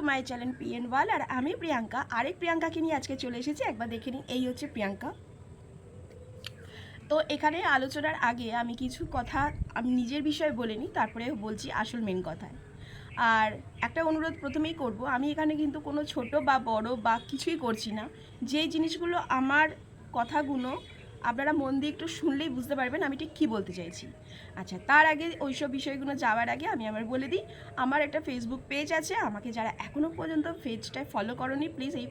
My channel PN ওয়াল। আর আমি প্রিয়াঙ্কা, আরেক প্রিয়াঙ্কাকে নিয়ে আজকে চলে এসেছি। একবার দেখে নিন, এই হচ্ছে প্রিয়াঙ্কা। তো এখানে আলোচনার আগে আমি কিছু কথা আমি নিজের বিষয়ে বলে নিই, তারপরে বলছি আসল মেন কথায়। আর একটা অনুরোধ প্রথমেই করব, আমি এখানে কিন্তু কোনো ছোট বা বড় বা কিছুই করছি না। যে জিনিসগুলো আমার কথাগুলো আপনারা মন দিয়ে একটু শুনলেই বুঝতে পারবেন আমি ঠিক কী বলতে চাইছি। আচ্ছা, তার আগে ওইসব বিষয়গুলো যাওয়ার আগে আমি আমার বলে দিই, আমার একটা ফেসবুক পেজ আছে। আমাকে যারা এখনও পর্যন্ত পেজটায় ফলো করোনি, প্লিজ এই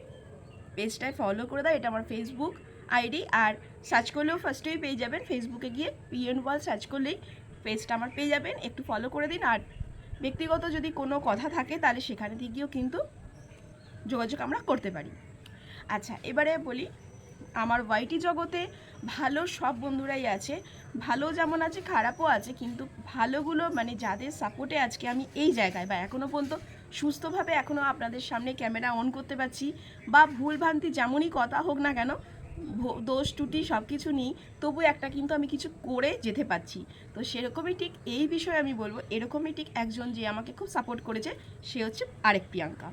পেজটায় ফলো করে দাও। এটা আমার ফেসবুক আইডি, আর সার্চ করলেও ফার্স্টেই পেয়ে যাবেন। ফেসবুকে গিয়ে পিএন ওয়াল সার্চ করলেই পেজটা আমার পেয়ে যাবেন, একটু ফলো করে দিন। আর ব্যক্তিগত যদি কোনো কথা থাকে তাহলে সেখানে গিয়েও কিন্তু যোগাযোগ আমরা করতে পারি। আচ্ছা, এবারে বলি, আমার ওয়াইটি জগতে ভালো সব বন্ধুরাই আছে। ভালো যেমন আছে, খারাপও আছে, কিন্তু ভালোগুলো মানে যাদের সাপোর্টে আজকে আমি এই জায়গায় বা এখনও পর্যন্ত সুস্থভাবে এখনও আপনাদের সামনে ক্যামেরা অন করতে পারছি, বা ভুলভ্রান্তি যেমনই কথা হোক না কেন, দোষ ত্রুটি সব কিছু নিই, তবু একটা কিন্তু আমি কিছু করে যেতে পারছি। তো সেরকমই ঠিক এই বিষয়ে আমি বলবো, এরকমই ঠিক একজন যে আমাকে খুব সাপোর্ট করেছে, সে হচ্ছে আরেক প্রিয়াঙ্কা।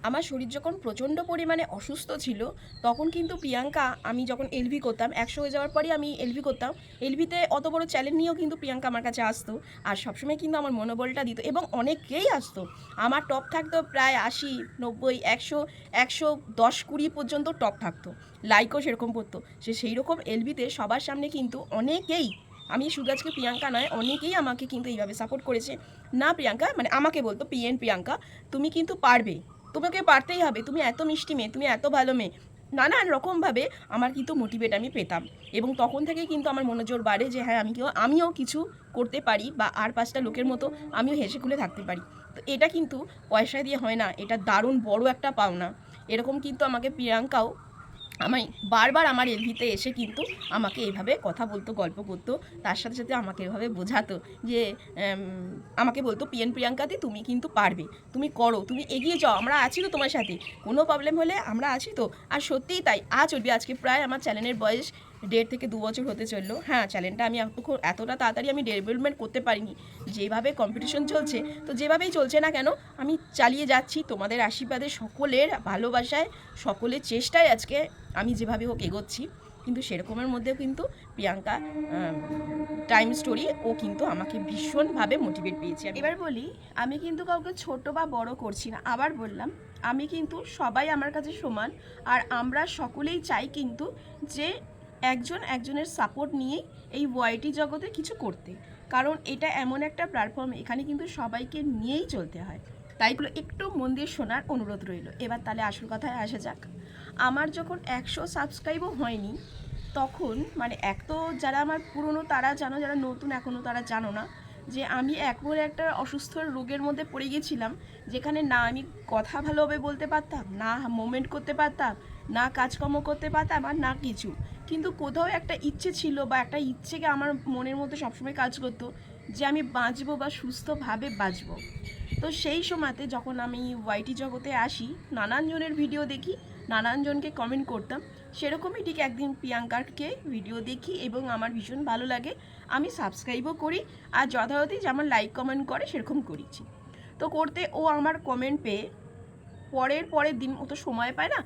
আমার শরীর যখন প্রচণ্ড পরিমাণে অসুস্থ ছিল, তখন কিন্তু প্রিয়াঙ্কা, আমি যখন এলভি করতাম, 100 হয়ে যাওয়ার পরই আমি এলভি করতাম। এলভিতে অত বড় চ্যালেঞ্জ নিয়েও কিন্তু প্রিয়াঙ্কা আমার কাছে আসতো, আর সবসময় কিন্তু আমার মনোবলটা দিত, এবং অনেকেই আসতো। আমার টপ থাকতো প্রায় 80, 90, 100, 110, 20 পর্যন্ত টপ থাকতো। লাইকও সেরকম পড়তো। সেই রকম এলভিতে সবার সামনে কিন্তু অনেকেই, আমি শুধু আজকে প্রিয়াঙ্কা নয়, অনেকেই আমাকে কিন্তু এইভাবে সাপোর্ট করেছে। না প্রিয়াঙ্কা, মানে আমাকে বলতো, পিএন প্রিয়াঙ্কা তুমি কিন্তু পারবে, তোমাকে পারতেই হবে, তুমি এত মিষ্টি মেয়ে, তুমি এত ভালো মেয়ে, নানান রকমভাবে আমার কিন্তু মোটিভেট আমি পেতাম। এবং তখন থেকেই কিন্তু আমার মনোজোর বাড়ে যে হ্যাঁ, আমিও কিছু করতে পারি, বা আর 5টা লোকের মতো আমিও হেসে খুলে থাকতে পারি। তো এটা কিন্তু পয়সা দিয়ে হয় না, এটা দারুণ বড় একটা পাওনা। এরকম কিন্তু আমাকে প্রিয়াঙ্কাও আমি বারবার আমার এলভিতে এসে কিন্তু আমাকে এভাবে কথা বলতো, গল্প করতো, তার সাথে সাথে আমাকে এভাবে বোঝাতো যে আমাকে বলতো, পিএন প্রিয়াঙ্কাদি তুমি কিন্তু পারবে, তুমি করো, তুমি এগিয়ে যাও, আমরা আছি তো তোমার সাথে, কোনো প্রবলেম হলে আমরা আছি তো। আর সত্যিই তাই, আজ অবধি আজকে প্রায় আমার চ্যানেলের বয়স 1.5 থেকে 2 বছর হতে চললো। হ্যাঁ, চ্যানেলটা আমি এতটা তাড়াতাড়ি আমি ডেভেলপমেন্ট করতে পারিনি, যেভাবে কম্পিটিশন চলছে, তো যেভাবেই চলছে না কেন আমি চালিয়ে যাচ্ছি তোমাদের আশীর্বাদে, সকলের ভালোবাসায়, সকলের চেষ্টায় আজকে আমি যেভাবে হোক এগোচ্ছি। কিন্তু সেরকমের মধ্যেও কিন্তু প্রিয়াঙ্কা টাইম স্টোরি, ও কিন্তু আমাকে ভীষণভাবে মোটিভেট পেয়েছে। এবার বলি, আমি কিন্তু কাউকে ছোট বা বড় করছি না। আবার বললাম, আমি কিন্তু সবাই আমার কাছে সমান, আর আমরা সকলেই চাই কিন্তু যে একজন একজনের সাপোর্ট নিয়েই এই ওয়াইটি জগতে কিছু করতে। কারণ এটা এমন একটা প্ল্যাটফর্ম, এখানে কিন্তু সবাইকে নিয়েই চলতে হয়। তাইগুলো একটু মন দিয়ে শোনার অনুরোধ রইল। এবার তাহলে আসল কথায় আসা যাক। আমার যখন 100 সাবস্ক্রাইবও হয়নি, তখন মানে এক তো যারা আমার পুরনো তারা জানো, যারা নতুন এখনও তারা জানো না, যে আমি এমন একটা অসুস্থ রোগের মধ্যে পড়ে গেছিলাম, যেখানে না আমি কথা ভালোভাবে বলতে পারতাম, না মুভমেন্ট করতে পারতাম, না কাজকর্ম করতে পারতাম, আর না কিছু। কিন্তু কোথাও একটা ইচ্ছে ছিল, বা একটা ইচ্ছেকে আমার মনের মধ্যে সবসময় কাজ করতো যে আমি বাঁচবো বা সুস্থভাবে বাঁচবো। তো সেই সময়তে যখন আমি ওয়াইটি জগতে আসি, নানান জনের ভিডিও দেখি, নানান জনকে কমেন্ট করতাম, সেরকমই ঠিক একদিন প্রিয়াঙ্কারকে ভিডিও দেখি এবং আমার ভীষণ ভালো লাগে। আমি সাবস্ক্রাইবও করি, আর যথারীতি যেমন লাইক কমেন্ট করে সেরকম করেছি। তো করতে ও আমার কমেন্ট পেয়ে পরের দিন, ও তো সময় পায় না,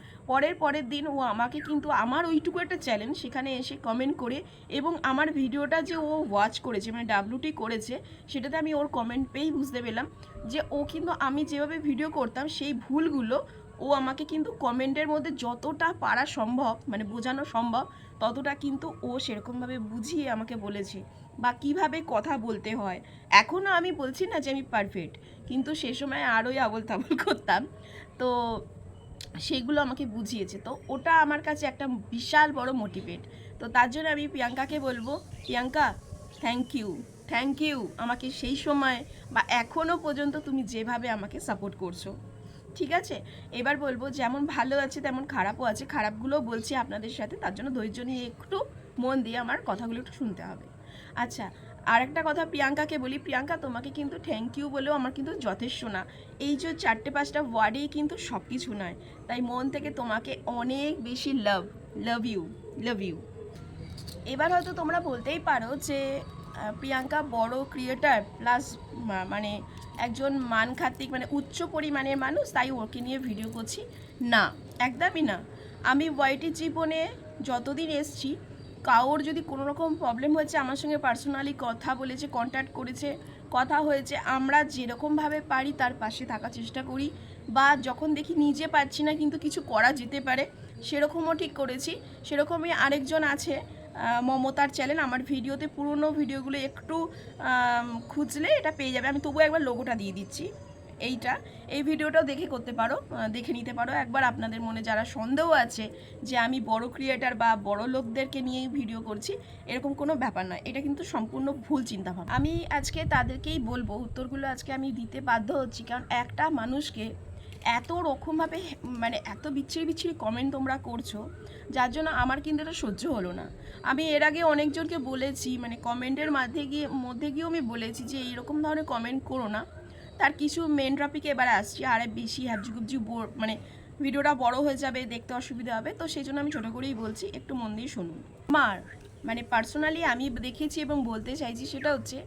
পরের দিন ও আমাকে কিন্তু আমার ওইটুকু একটা চ্যালেঞ্জ, সেখানে এসে কমেন্ট করে, এবং আমার ভিডিওটা যে ও ওয়াচ করেছে, মানে ডাব্লিউটি করেছে, সেটাতে আমি ওর কমেন্ট পেয়েই বুঝতে পেলাম যে ও কিন্তু আমি যেভাবে ভিডিও করতাম সেই ভুলগুলো ও আমাকে কিন্তু কমেন্টের মধ্যে যতটা পারা সম্ভব, মানে বোঝানো সম্ভব, ততটা কিন্তু ও সেরকমভাবে বুঝিয়ে আমাকে বলেছে, বা কিভাবে কথা বলতে হয়। এখনও আমি বলছি না যে আমি পারফেক্ট, কিন্তু সে সময় আরোই আবল তাবল করতাম। তো সেগুলো আমাকে বুঝিয়েছে, তো ওটা আমার কাছে একটা বিশাল বড় মোটিভেট। তো তার জন্য আমি প্রিয়াঙ্কাকে বলবো, প্রিয়াঙ্কা থ্যাংক ইউ আমাকে সেই সময় বা এখনও পর্যন্ত তুমি যেভাবে আমাকে সাপোর্ট করছো। ঠিক আছে, এবার বলবো, যেমন ভালো আছে তেমন খারাপও আছে, খারাপগুলোও বলছি আপনাদের সাথে, তার জন্য ধৈর্য নিয়ে একটু মন দিয়ে আমার কথাগুলো একটু শুনতে হবে। আচ্ছা, আর একটা কথা প্রিয়াঙ্কাকে বলি, প্রিয়াঙ্কা তোমাকে কিন্তু থ্যাংক ইউ বলেও আমার কিন্তু যথেষ্ট না। এই যে 4-5টা ওয়ার্ডেই কিন্তু সব কিছু নয়, তাই মন থেকে তোমাকে অনেক বেশি লাভ ইউ। এবার হয়তো তোমরা বলতেই পারো যে প্রিয়াঙ্কা বড় ক্রিয়েটার প্লাস মানে একজন মানখাতিক মানে উচ্চ পরিমাণের মানুষ, তাই ওকে নিয়ে ভিডিও করছি না, একদমই না। আমি ওয়াইটি জীবনে যতদিন এসছি কারোর যদি কোনো রকম প্রবলেম হয়েছে আমার সঙ্গে পার্সোনালি কথা বলেছে, কন্ট্যাক্ট করেছে, কথা হয়েছে, আমরা যেরকমভাবে পারি তার পাশে থাকার চেষ্টা করি, বা যখন দেখি নিজে পাচ্ছি না কিন্তু কিছু করা যেতে পারে সেরকমও ঠিক করেছি। সেরকমই আরেকজন আছে মমতার চ্যানেল, আমার ভিডিওতে পুরনো ভিডিওগুলো একটু খুঁজলে এটা পেয়ে যাবে, আমি তবুও একবার লোগোটা দিয়ে দিচ্ছি। এই ভিডিওটাও করতে পারো, দেখে নিতে পারো একবার। আপনাদের মনে যারা সন্দেহ আছে যে আমি বড় ক্রিয়েটার বা বড় লোকদেরকে নিয়েই ভিডিও করছি, এরকম কোনো ব্যাপার নয়, এটা কিন্তু সম্পূর্ণ ভুল চিন্তাভাবনা। আমি আজকে তাদেরকেই বলবো, উত্তরগুলো আজকে আমি দিতে বাধ্য হচ্ছি, কারণ একটা মানুষকে এত রকমভাবে মানে এত বিচ্ছিরি কমেন্ট তোমরা করছো, যার জন্য আমার কিন্তু এটা সহ্য হলো না। আমি এর আগে অনেকজনকে বলেছি, মানে কমেন্টের মধ্যে গিয়েও আমি বলেছি যে এইরকম ধরনের কমেন্ট করো না। তার কিছু মেন টপিকে এবারে আসছি, আরে বেশি হ্যাবজিগুবজি মানে ভিডিওটা বড় হয়ে যাবে, দেখতে অসুবিধা হবে, তো সেই জন্য আমি ছোটো করেই বলছি, একটু মন দিয়ে শুনুন। আমার মানে পার্সোনালি আমি দেখেছি এবং বলতে চাইছি সেটা হচ্ছে,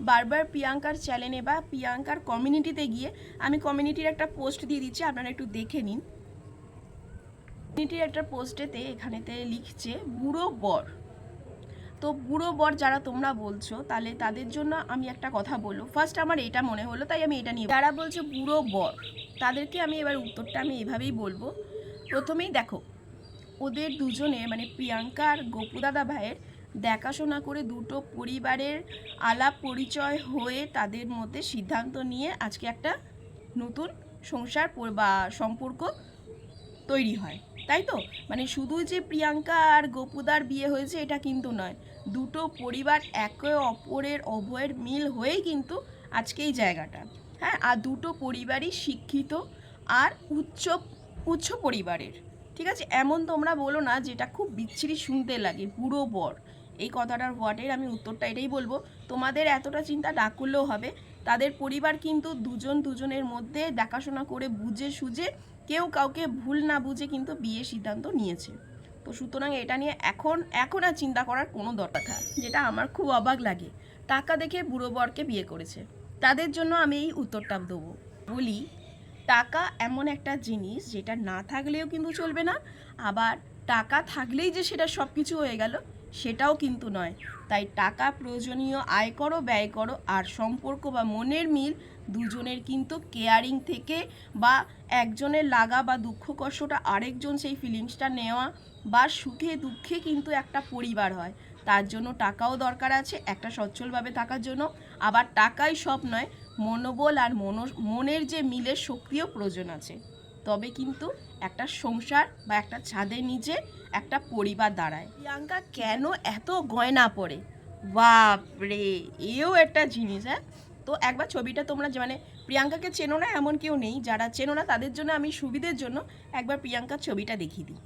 বারবার প্রিয়াঙ্কার চ্যানেলে বা প্রিয়াঙ্কার কমিউনিটিতে গিয়ে, আমি কমিউনিটির একটা পোস্ট দিয়ে দিচ্ছি, আপনারা একটু দেখে নিন। কমিউনিটির একটা পোস্টেতে এখানেতে লিখছে বুড়ো বর। তো বুড়ো বর যারা তোমরা বলছো, তাহলে তাদের জন্য আমি একটা কথা বলবো। ফার্স্ট আমার এটা মনে হলো, তাই আমি এটা নিয়ে, যারা বলছে বুড়ো বর তাদেরকে আমি এবার উত্তরটা আমি এভাবেই বলবো। প্রথমেই দেখো, ওদের দুজনে মানে প্রিয়াঙ্কা আর গোপু দাদা ভাইয়ের দেখাশোনা করে দুটো পরিবারের আলাপ পরিচয় হয়ে তাদের মধ্যে সিদ্ধান্ত নিয়ে আজকে একটা নতুন সংসার বা সম্পর্ক তৈরি হয়, তাই তো? মানে শুধু যে প্রিয়াঙ্কা আর গোপুদার বিয়ে হয়েছে এটা কিন্তু নয়, দুটো পরিবার একে অপরের অভয়ের মিল হয়েই কিন্তু আজকে এই জায়গাটা। হ্যাঁ, আর দুটো পরিবারই শিক্ষিত আর উচ্চ পরিবারের, ঠিক আছে? এমন তোমরা বলো না যেটা খুব বিচ্ছিরি শুনতে লাগে, বুড়ো বর, এই কথাটার ওয়ার্ডের আমি উত্তরটা এটাই বলবো, তোমাদের এতটা চিন্তা না করলেও হবে। তাদের পরিবার কিন্তু দুজনের মধ্যে দেখাশোনা করে বুঝে সুঝে, কেউ কাউকে ভুল না বুঝে কিন্তু বিয়ের সিদ্ধান্ত নিয়েছে। তো সুতরাং এটা নিয়ে এখন আর চিন্তা করার কোনো দরকার, যেটা আমার খুব অবাক লাগে, টাকা দেখে বুড়ো বরকে বিয়ে করেছে, তাদের জন্য আমি এই উত্তরটা দেবো। বলি, টাকা এমন একটা জিনিস যেটা না থাকলেও কিন্তু চলবে না, আবার টাকা থাকলেই যে সেটা সব কিছু হয়ে গেল সেটাও কিন্তু নয়। তাই টাকা প্রয়োজনীয়, আয় করো ব্যয় করো, আর সম্পর্ক বা মনের মিল দুজনের কিন্তু কেয়ারিং থেকে, বা একজনের লাগা বা দুঃখ কষ্টটা আরেকজন সেই ফিলিংসটা নেওয়া, বা সুখে দুঃখে কিন্তু একটা পরিবার হয়। তার জন্য টাকাও দরকার আছে একটা সচ্ছলভাবে থাকার জন্য, আবার টাকাই সব নয়, মনোবল আর মনের যে মিলের শক্তিও প্রয়োজন আছে, তবে কিন্তু একটা সংসার বা একটা ছাদের নিচে একটা পরিবার দাঁড়ায়। প্রিয়াঙ্কা কেন এত গয়না পরে, বাপরে, এও একটা জিনিস। হ্যাঁ, তো একবার ছবিটা তোমরা, মানে প্রিয়াঙ্কাকে চেনো না এমন কেউ নেই, যারা চেনো না তাদের জন্য আমি সুবিধের জন্য একবার প্রিয়াঙ্কার ছবিটা দেখিয়ে দিই।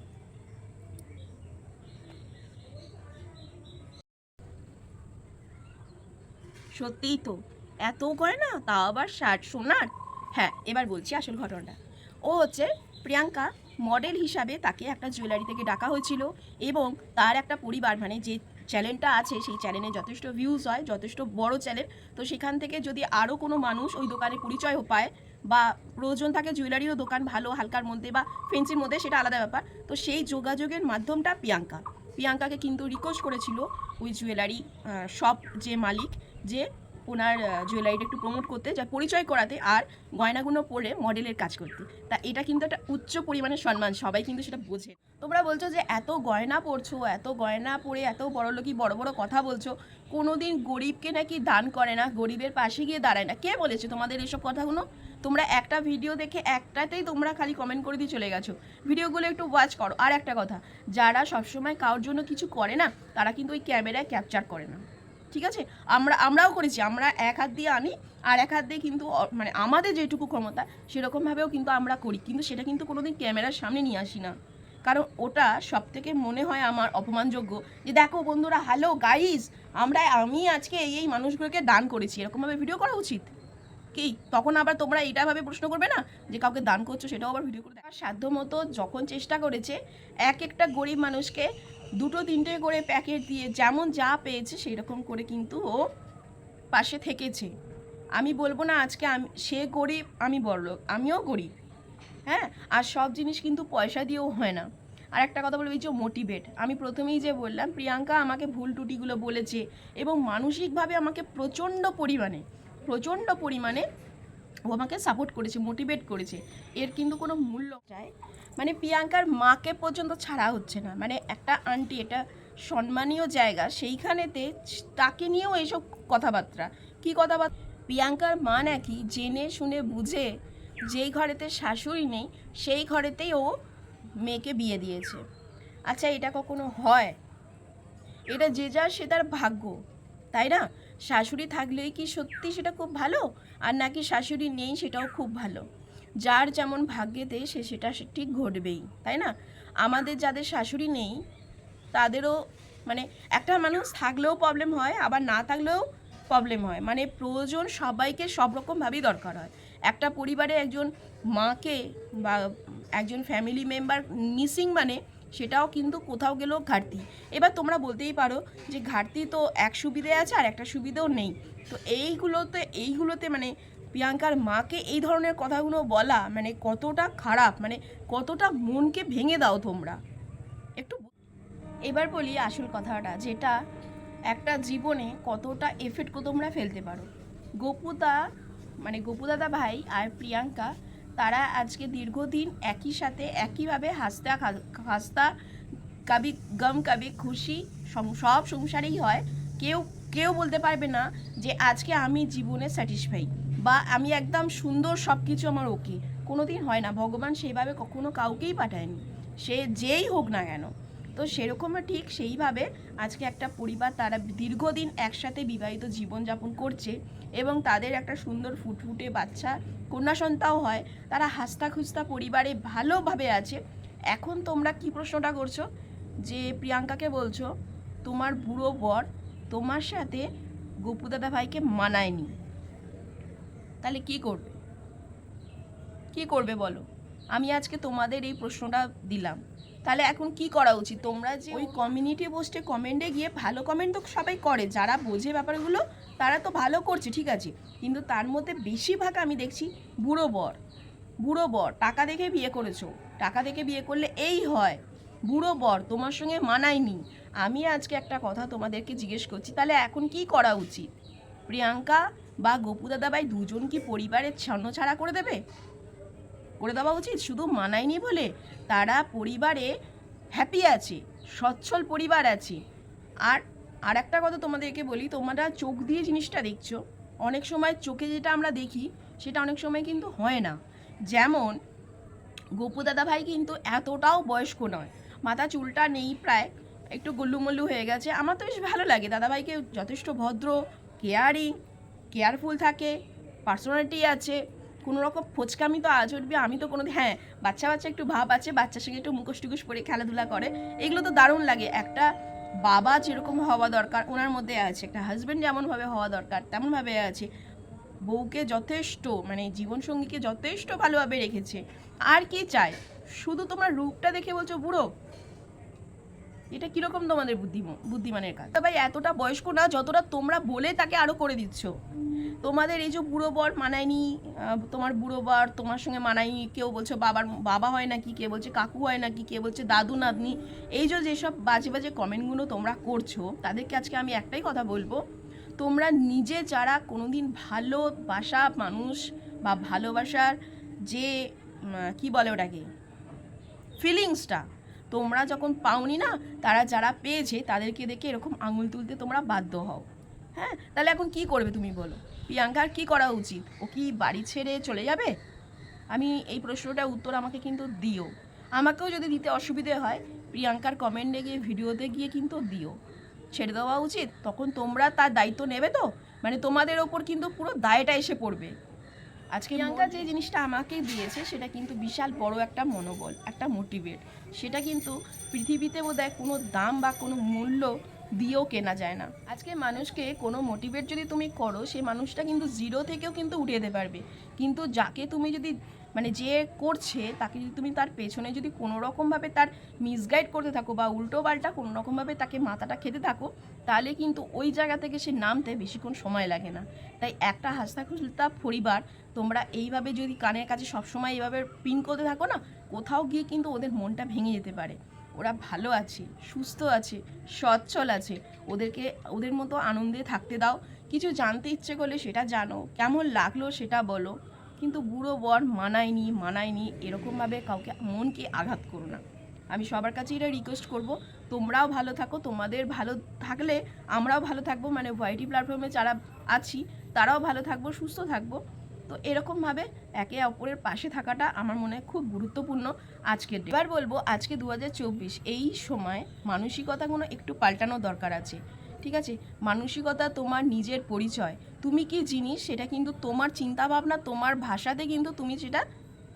সত্যিই তো, এত গয়না, তাও আবার সোনার। হ্যাঁ, এবার বলছি আসল ঘটনাটা। ও হচ্ছে প্রিয়াঙ্কা মডেল হিসাবে তাকে একটা জুয়েলারি থেকে ডাকা হয়েছিল, এবং তার একটা পরিবার, মানে যে চ্যানেলটা আছে সেই চ্যানেলে যথেষ্ট ভিউজ হয়, যথেষ্ট বড় চ্যানেল, তো সেখান থেকে যদি আরও কোনো মানুষ ওই দোকানে পরিচয় পায়, বা প্রয়োজন থাকে জুয়েলারিও দোকান ভালো হালকার মধ্যে বা ফেন্সির মধ্যে, সেটা আলাদা ব্যাপার, তো সেই যোগাযোগের মাধ্যমটা প্রিয়াঙ্কাকে কিন্তু রিকোয়েস্ট করেছিল ওই জুয়েলারি শপ যে মালিক, যে ওনার জুয়েলারিটা একটু প্রমোট করতে, যা পরিচয় করাতে, আর গয়নাগুলো পরে মডেলের কাজ করতে। তা এটা কিন্তু একটা উচ্চ পরিমাণের সম্মান, সবাই কিন্তু সেটা বোঝে। তোমরা বলছো যে এত গয়না পরছো, এত গয়না পরে এত বড়লোকি বড় বড় কথা বলছো, কোনোদিন গরিবকে নাকি দান করে না, গরিবের পাশে গিয়ে দাঁড়ায় না, কে বলেছে তোমাদের এসব কথাগুলো? তোমরা একটা ভিডিও দেখে একটাতেই তোমরা খালি কমেন্ট করে দিয়ে চলে গেছো, ভিডিওগুলো একটু ওয়াচ করো। আর একটা কথা, যারা সবসময় কারোর জন্য কিছু করে না, তারা কিন্তু ওই ক্যামেরায় ক্যাপচার করে না, ঠিক আছে? আমরাও করেছি, আমরা এক হাত দিয়ে আনি আর এক হাত দিয়ে কিন্তু মানে আমাদের যেটুকু ক্ষমতা সেরকমভাবেও কিন্তু আমরা করি, কিন্তু সেটা কিন্তু কোনোদিন ক্যামেরার সামনে নিয়ে আসি না, কারণ ওটা সব থেকে মনে হয় আমার অপমানযোগ্য, যে দেখো বন্ধুরা, হ্যালো গাইস, আমি আজকে এই মানুষগুলোকে দান করেছি, এরকমভাবে ভিডিও করা উচিত কি? তখন আবার তোমরা এইটাভাবে প্রশ্ন করবে না যে কাউকে দান করছো, সেটাও আবার ভিডিও করে। সাধ্য মতো যখন চেষ্টা করেছে এক একটা গরিব মানুষকে দুটো তিনটে করে প্যাকেট দিয়ে যেমন যা পেয়েছে সেই রকম করে কিন্তু ও পাশে থেকেছে। আমি বলবো না আজকে সে গরিব আমি বড়লোক, আমিও গরিব, হ্যাঁ। আর সব জিনিস কিন্তু পয়সা দিয়েও হয় না। আর একটা কথা বলবো, এই যে মোটিভেট, আমি প্রথমেই যে বললাম প্রিয়াঙ্কা আমাকে ভুল ত্রুটিগুলো বলেছে এবং মানসিকভাবে আমাকে প্রচণ্ড পরিমাণে ও আমাকে সাপোর্ট করেছে, মোটিভেট করেছে। এর কিন্তু কোনো মূল্য চাই, মানে প্রিয়াঙ্কার মাকে পর্যন্ত ছাড়া হচ্ছে না। মানে একটা আন্টি, এটা সম্মানীয় জায়গা, সেইখানেতে তাকে নিয়েও এইসব কথাবার্তা। কী কথাবার্তা? প্রিয়াঙ্কার মা নাকি জেনে শুনে বুঝে যেই ঘরেতে শাশুড়ি নেই সেই ঘরেতেই ও মেয়েকে বিয়ে দিয়েছে। আচ্ছা, এটা কখনো হয়? এটা যে যার সে তার ভাগ্য, তাই না? শাশুড়ি থাকলেই কি সত্যি সেটা খুব ভালো, আর নাকি শাশুড়ি নেই সেটাও খুব ভালো? যার যেমন ভাগ্যেতে সেটা ঠিক ঘটবেই, তাই না? আমাদের যাদের শাশুড়ি নেই তাদেরও মানে একটা মানুষ থাকলেও প্রবলেম হয়, আবার না থাকলেও প্রবলেম হয়। মানে প্রয়োজন সবাইকে সব রকমভাবেই দরকার হয়। একটা পরিবারে একজন মাকে বা একজন ফ্যামিলি মেম্বার মিসিং মানে সেটাও কিন্তু কোথাও গেলেও ঘাটতি। এবার তোমরা বলতেই পারো যে ঘাটতি তো এক সুবিধে আছে আর একটা সুবিধেও নেই। তো এইগুলোতে মানে প্রিয়াঙ্কার মাকে এই ধরনের কথাগুলো বলা মানে কতটা খারাপ, মানে কতটা মনকে ভেঙে দাও তোমরা একটু। এবার বলি আসল কথাটা, যেটা একটা জীবনে কতটা এফেক্ট তোমরা ফেলতে পারো। গপু দাদা ভাই আর প্রিয়াঙ্কা, তারা আজকে দীর্ঘদিন একই সাথে একইভাবে হাসতা কাবি গম কাবি খুশি সব সংসারেই হয়। কেউ বলতে পারবে না যে আজকে আমি জীবনে স্যাটিসফাই বা আমি একদম সুন্দর সব কিছু আমার ওকে, কোনো দিন হয় না। ভগবান সেইভাবে কখনো কাউকেই পাঠায়নি, সে যেই হোক না কেন। তো সেরকমও ঠিক সেইভাবে আজকে একটা পরিবার, তারা দীর্ঘদিন একসাথে বিবাহিত জীবনযাপন করছে এবং তাদের একটা সুন্দর ফুটফুটে বাচ্চা কন্যা সন্তানও হয়। তারা হাসতা খুস্তা পরিবারে ভালোভাবে আছে। এখন তোমরা কি প্রশ্নটা করছো যে প্রিয়াঙ্কাকে বলছো তোমার বুড়ো বর তোমার সাথে গপু দাদা ভাইকে মানায়নি, তাহলে কি করবে বলো? আমি আজকে তোমাদের এই প্রশ্নটা দিলাম, তাহলে এখন কি করা উচিত? তোমরা যে ওই কমিউনিটি পোস্টে কমেন্টে গিয়ে ভালো কমেন্ট তো সবাই করে, যারা বোঝে ব্যাপারগুলো তারা তো ভালো করছে, ঠিক আছে, কিন্তু তার মধ্যে বেশিরভাগ আমি দেখছি বুড়ো বর টাকা দেখে বিয়ে করেছো, টাকা দেখে বিয়ে করলে এই হয়, বুড়ো বর তোমার সঙ্গে মানায়নি। আমি আজকে একটা কথা তোমাদেরকে জিজ্ঞেস করছি, তাহলে এখন কি করা উচিত? প্রিয়াঙ্কা বা গপু দাদাভাই দুজন কি পরিবারের ছাড়া করে দেওয়া উচিত? শুধু মানায়নি বলে তারা পরিবারে হ্যাপি আছে, সচ্ছল পরিবার আছে। আর একটা কথা তোমাদেরকে বলি, তোমরা চোখ দিয়ে জিনিসটা দেখছো, অনেক সময় চোখে যেটা আমরা দেখি সেটা অনেক সময় কিন্তু হয় না। যেমন গপু দাদা ভাই কিন্তু এতটাও বয়স্ক নয়, মাথা চুলটা নেই, প্রায় একটু গুল্লুমল্লু হয়ে গেছে। আমার তো বেশ ভালো লাগে, দাদাভাইকে যথেষ্ট ভদ্র, কেয়ারফুল থাকে, পার্সোনালিটি আছে, কোনো রকম ফোচকামি তো আচরবে আমি তো কোনোদিন, হ্যাঁ বাচ্চা একটু ভাব আছে, বাচ্চার সঙ্গে একটু মুখোশ টুকুশ পরে খেলাধুলা করে, এগুলো তো দারুণ লাগে। একটা বাবা যেরকম হওয়া দরকার ওনার মধ্যে আছে, একটা হাজব্যান্ড যেমনভাবে হওয়া দরকার তেমনভাবে আছে, বউকে যথেষ্ট মানে জীবনসঙ্গীকে যথেষ্ট ভালোভাবে রেখেছে। আর কি চাই? শুধু তোমার রূপটা দেখে বলছো বুড়ো, এটা কীরকম তোমাদের বুদ্ধিমানের কাজ? ভাই এতটা বয়স্ক না যতটা তোমরা বলে তাকে আরও করে দিচ্ছ। তোমাদের এই যে বুড়ো বর মানায়নি, তোমার বুড়ো বর তোমার সঙ্গে মানায়নি, কেউ বলছে বাবা হয় নাকি, কে বলছে কাকু হয় নাকি, কে বলছে দাদু নাতনি, এই যে যেসব বাজে কমেন্টগুলো তোমরা করছো, তাদেরকে আজকে আমি একটাই কথা বলবো, তোমরা নিজে যারা কোনোদিন ভালোবাসা মানুষ বা ভালোবাসার যে কি বলে ওটাকে ফিলিংসটা তোমরা যখন পাওনি না, তারা যারা পেয়েছে তাদেরকে দেখে এরকম আঙুল তুলতে তোমরা বাধ্য হও। হ্যাঁ, তাহলে এখন কি করবে তুমি বলো? প্রিয়াঙ্কার কি করা উচিত? ও কি বাড়ি ছেড়ে চলে যাবে? আমি এই প্রশ্নটার উত্তর আমাকে কিন্তু দিও। আমাকেও যদি দিতে অসুবিধে হয় প্রিয়াঙ্কার কমেন্টে গিয়ে ভিডিওতে গিয়ে কিন্তু দিও। ছেড়ে দেওয়া উচিত? তখন তোমরা তার দায়িত্ব নেবে তো, মানে তোমাদের ওপর কিন্তু পুরো দায়টা এসে পড়বে। আজকে প্রিয়াঙ্কা যে জিনিসটা আমাকে দিয়েছে সেটা কিন্তু বিশাল বড় একটা মনোবল, একটা মোটিভেট। সেটা কিন্তু পৃথিবীতে বোধহয় কোনো দাম বা কোনো মূল্য দিয়েও কেনা যায় না। আজকে মানুষকে কোনো মোটিভেট যদি তুমি করো, সেই মানুষটা কিন্তু জিরো থেকেও কিন্তু উঠে যেতে পারবে। কিন্তু যাকে তুমি যদি মানে যে করছে তাকে যদি তুমি তার পেছনে যদি কোনো রকমভাবে তার মিসগাইড করতে থাকো বা উল্টো পাল্টা কোনো রকমভাবে তাকে মাথাটা খেতে থাকো, তাহলে কিন্তু ওই জায়গা থেকে সে নামতে বেশিক্ষণ সময় লাগে না। তাই একটা হাসতা খুলতা পরিবার তোমরা এইভাবে যদি কানের কাছে সবসময় এইভাবে পিন করতে থাকো না, কোথাও গিয়ে কিন্তু ওদের মনটা ভেঙে যেতে পারে। ওরা ভালো আছে, সুস্থ আছে, সচ্ছল আছে, ওদেরকে ওদের মতো আনন্দে থাকতে দাও। কিছু জানতে ইচ্ছে করলে সেটা জানো, কেমন লাগলো সেটা বলো, কিন্তু বুড়ো বর মানায়নি এরকমভাবে কাউকে মনকে আঘাত করো না। আমি সবার কাছে এটা রিকোয়েস্ট করব, তোমরাও ভালো থাকো, তোমাদের ভালো থাকলে আমরাও ভালো থাকবো, মানে ওয়াইটি প্ল্যাটফর্মে যারা আছি তারাও ভালো থাকবো, সুস্থ থাকবো। তো এরকমভাবে একে অপরের পাশে থাকাটা আমার মনে হয় খুব গুরুত্বপূর্ণ আজকের। এবার বলবো আজকে 2024, এই সময় মানসিকতাগুলো একটু পাল্টানো দরকার আছে। ঠিক আছে, মানসিকতা তোমার নিজের পরিচয়, তুমি কি জিনিস সেটা কিন্তু তোমার চিন্তাভাবনা, তোমার ভাষাতে কিন্তু তুমি সেটা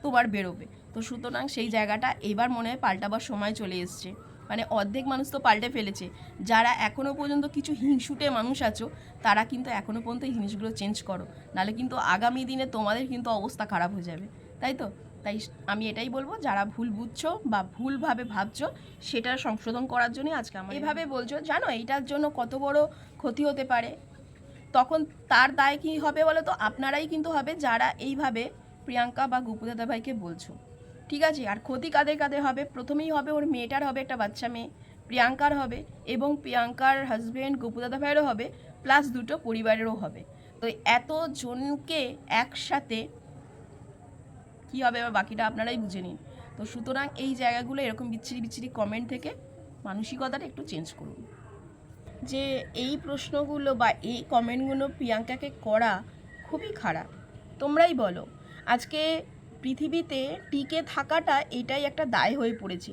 তোমার বেরোবে। তো সুতরাং সেই জায়গাটা এবার মনে হয় পাল্টাবার সময় চলে এসছে। মানে অর্ধেক মানুষ তো পাল্টে ফেলেছে। যারা এখনও পর্যন্ত কিছু হিংসুটে মানুষ আছো, তারা কিন্তু এখনও পর্যন্ত এই জিনিসগুলো চেঞ্জ করো, নাহলে কিন্তু আগামী দিনে তোমাদের কিন্তু অবস্থা খারাপ হয়ে যাবে। তাই তো, তাই আমি এটাই বলবো, যারা ভুল বুঝছো বা ভুলভাবে ভাবছো সেটা সংশোধন করার জন্যই আজকে আমার এভাবে বলছো। জানো এইটার জন্য কত বড় ক্ষতি হতে পারে, তখন তার দায় কী হবে বলো তো? আপনারাই কিন্তু হবে, যারা এইভাবে প্রিয়াঙ্কা বা গুপু দাদা ভাইকে বলছো। ঠিক আছে, আর ক্ষতি কাদের কাদের হবে? প্রথমেই হবে ওর মেয়েটার, হবে একটা বাচ্চা মেয়ে, প্রিয়াঙ্কার হবে, এবং প্রিয়াঙ্কার হাজব্যান্ড গুপু দাদা ভাইয়েরও হবে, প্লাস দুটো পরিবারেরও হবে। তো এতজনকে একসাথে কী হবে এবার বাকিটা আপনারাই বুঝে নিন। তো সুতরাং এই জায়গাগুলো এরকম বিচ্ছিরি কমেন্ট থেকে মানসিকতাটা একটু চেঞ্জ করুন। যে এই প্রশ্নগুলো বা এই কমেন্টগুলো প্রিয়াঙ্কাকে করা খুবই খারাপ। তোমরাই বলো, আজকে পৃথিবীতে টিকে থাকাটা এটাই একটা দায় হয়ে পড়েছে।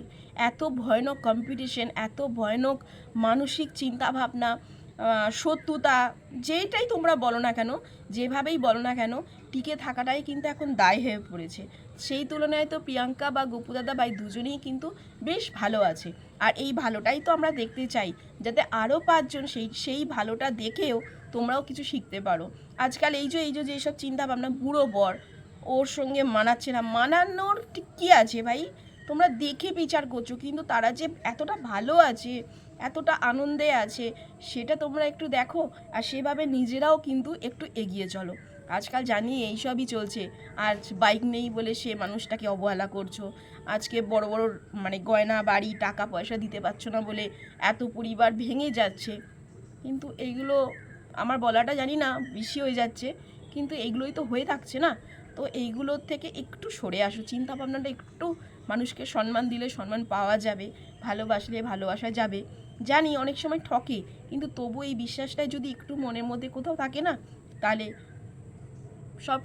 এত ভয়ানক কম্পিটিশন, এত ভয়ানক মানসিক চিন্তাভাবনা, শত্রুতা, যেটাই তোমরা বলো না কেন, যেভাবেই বলো না কেন, টিকে থাকাটাই কিন্তু এখন দায় হয়ে পড়েছে। সেই তুলনায় তো প্রিয়াঙ্কা বা গুপু দাদা ভাই দুজনেই কিন্তু বেশ ভালো আছে। আর এই ভালোটাই তো আমরা দেখতে চাই, যাতে আরও 5 জন সেই ভালোটা দেখেও তোমরাও কিছু শিখতে পারো। আজকাল এই যে যেসব চিন্তাভাবনা, বুড়ো বর ওর সঙ্গে মানাচ্ছে না, মানানোর কী আছে ভাই? তোমরা দেখে বিচার করছো, কিন্তু তারা যে এতটা ভালো আছে, এতটা আনন্দে আছে, সেটা তোমরা একটু দেখো, আর সেভাবে নিজেরাও কিন্তু একটু এগিয়ে চলো। আজকাল জানি এইসবই চলছে। আজ বাইক নেই বলে সে মানুষটাকে অবহেলা করছো, আজকে বড় বড় মানে গয়না বাড়ি টাকা পয়সা দিতে পারছো না বলে এত পরিবার ভেঙে যাচ্ছে। কিন্তু এইগুলো আমার বলাটা জানি না বেশি হয়ে যাচ্ছে, কিন্তু এইগুলোই তো হয়ে থাকছে না। তো এইগুলোর থেকে একটু সরে আসো, চিন্তাভাবনাটা একটু, মানুষকে সম্মান দিলে সম্মান পাওয়া যাবে, ভালোবাসলে ভালোবাসা যাবে। জানি অনেক সময় ঠকে, কিন্তু তবু এই বিশ্বাসটাই যদি একটু মনের মধ্যে কোথাও থাকে না, তাহলে সব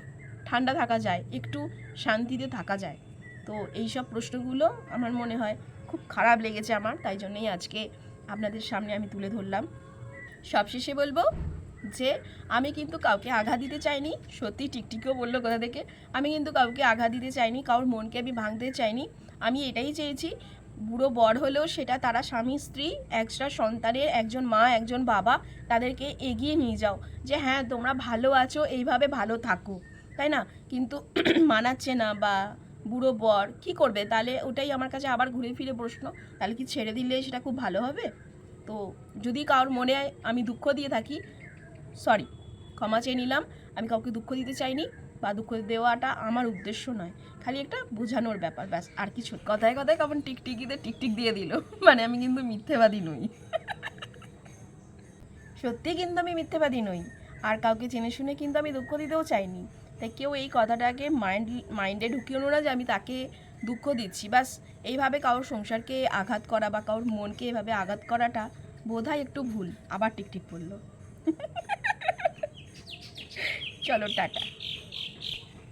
ঠান্ডা থাকা যায়, একটু শান্তিতে থাকা যায়। তো এই সব প্রশ্নগুলো আমার মনে হয় খুব খারাপ লেগেছে আমার, তাই জন্যই আজকে আপনাদের সামনে আমি তুলে ধরলাম। সবশেষে বলবো যে আমি কিন্তু কাউকে আঘাত দিতে চাইনি, সত্যি টিকটিকিও বললো কোথা থেকে, আমি কিন্তু কাউকে আঘাত দিতে চাইনি, কারোর মনকে আমি ভাঙতে চাইনি। আমি এটাই চেয়েছি, বুড়ো বর হলেও সেটা তারা স্বামী স্ত্রী, একটা সন্তানের একজন মা একজন বাবা, তাদেরকে এগিয়ে নিয়ে যাও, যে হ্যাঁ তোমরা ভালো আছো, এইভাবে ভালো থাকো, তাই না? কিন্তু মানাচ্ছে না বা বুড়ো বর কী করবে? তাহলে ওটাই আমার কাছে আবার ঘুরে ফিরে প্রশ্ন, তাহলে কি ছেড়ে দিলে সেটা খুব ভালো হবে? তো যদি কারোর মনে আমি দুঃখ দিয়ে থাকি, সরি, ক্ষমা চেয়ে নিলাম। আমি কাউকে দুঃখ দিতে চাইনি, বা দুঃখ দেওয়াটা আমার উদ্দেশ্য নয়, খালি একটা বোঝানোর ব্যাপার, ব্যাস, আর কিছু। কথায় কথায় কেমন টিকটিকিতে টিকটিক দিয়ে দিল, মানে আমি কিন্তু মিথ্যেবাদী নই। সত্যি কিন্তু আমি মিথ্যেবাদী নই, আর কাউকে জেনে শুনে কিন্তু আমি দুঃখ দিতেও চাইনি। তাই কেউ এই কথাটাকে মাইন্ডে ঢুকিও না যে আমি তাকে দুঃখ দিচ্ছি। বাস এইভাবে কারোর সংসারকে আঘাত করা বা কারোর মনকে এভাবে আঘাত করাটা বোধহয় একটু ভুল। আবার টিকটিক পড়লো। চলো টাটা।